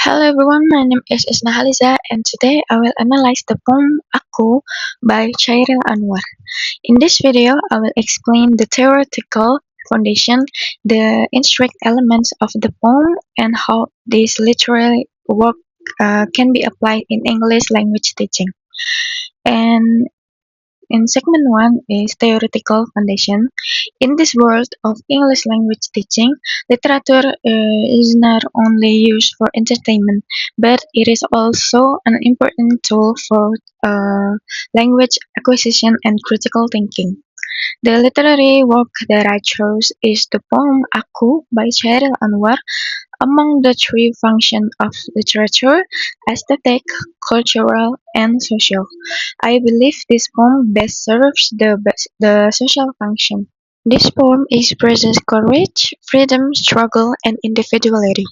Hello everyone, my name is Isna Haliza and today I will analyze the poem Aku by Chairil Anwar. In this video, I will explain the theoretical foundation, the intricate elements of the poem, and how this literary work can be applied in English language teaching. And in segment 1 is theoretical foundation. In this world of English language teaching, literature is not only used for entertainment, but it is also an important tool for language acquisition and critical thinking. The literary work that I chose is the poem Aku by Chairil Anwar. Among the three functions of literature, aesthetic, cultural, and social, I believe this poem best serves the social function. This poem expresses courage, freedom, struggle, and individuality.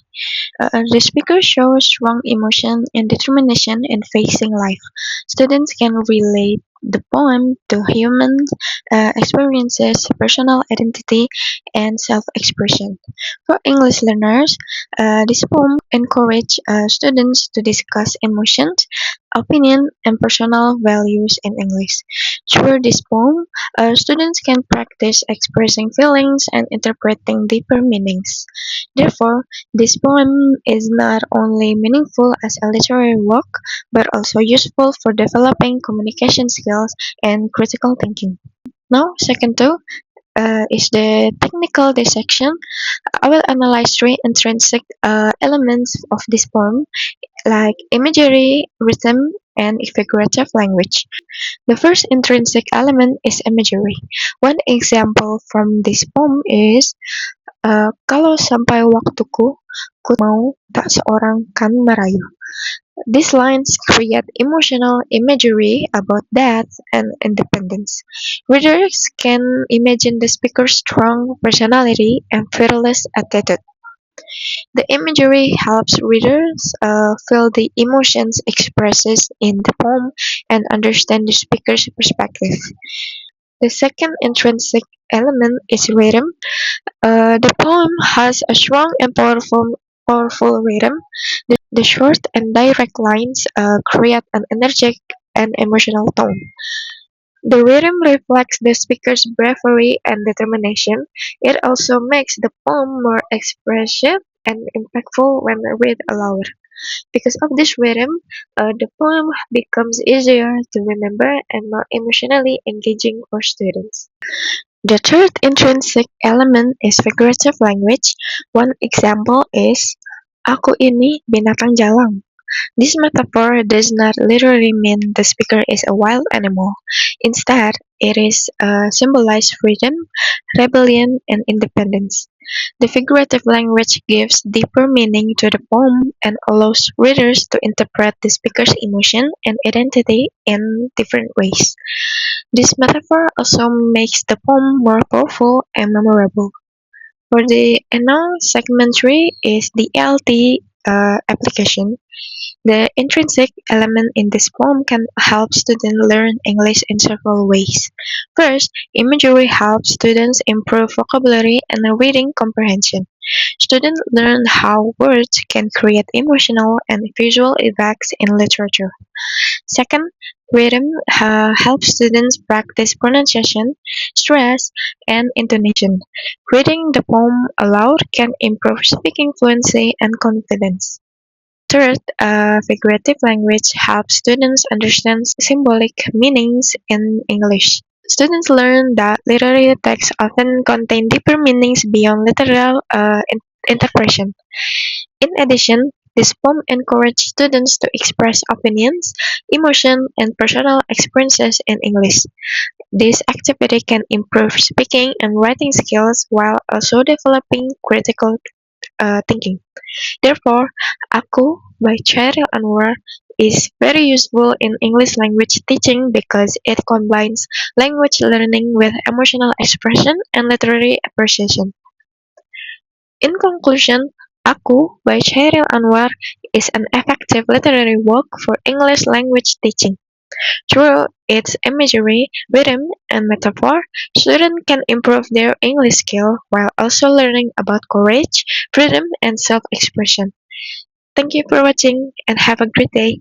The speaker shows strong emotion and determination in facing life. Students can relate the poem to human experiences, personal identity, and self-expression. For English learners, this poem encourages students to discuss emotions, opinion, and personal values in English. Through this poem, students can practice expressing feelings and interpreting deeper meanings. Therefore, this poem is not only meaningful as a literary work, but also useful for developing communication skills and critical thinking. Now, second two is the technical dissection. I will analyze three intrinsic elements of this poem, like imagery, rhythm, and figurative language. The first intrinsic element is imagery. One example from this poem is kalau sampai waktuku, ku mau tak seorang kan merayu. These lines create emotional imagery about death and independence. Readers can imagine the speaker's strong personality and fearless attitude. The imagery helps readers feel the emotions expressed in the poem and understand the speaker's perspective. The second intrinsic element is rhythm. The poem has a strong and powerful rhythm. The short and direct lines create an energetic and emotional tone. The rhythm reflects the speaker's bravery and determination. It also makes the poem more expressive and impactful when read aloud. Because of this rhythm, the poem becomes easier to remember and more emotionally engaging for students. The third intrinsic element is figurative language. One example is Aku ini binatang jalang. This metaphor does not literally mean the speaker is a wild animal. Instead, it is symbolize freedom, rebellion, and independence. The figurative language gives deeper meaning to the poem and allows readers to interpret the speaker's emotion and identity in different ways. This metaphor also makes the poem more powerful and memorable. For the now segment 3 is the ELT application. The intrinsic element in this poem can help students learn English in several ways. First, imagery helps students improve vocabulary and reading comprehension. Students learn how words can create emotional and visual effects in literature. Second, rhythm helps students practice pronunciation, stress, and intonation. Reading the poem aloud can improve speaking fluency and confidence. Third, figurative language helps students understand symbolic meanings in English. Students learn that literary texts often contain deeper meanings beyond literal interpretation. In addition, this poem encourages students to express opinions, emotion, and personal experiences in English. This activity can improve speaking and writing skills while also developing critical thinking. Therefore, Aku by Chairil Anwar is very useful in English language teaching because it combines language learning with emotional expression and literary appreciation. In conclusion, Aku by Chairil Anwar is an effective literary work for English language teaching. Through its imagery, rhythm, and metaphor, students can improve their English skill while also learning about courage, freedom, and self-expression. Thank you for watching and have a great day.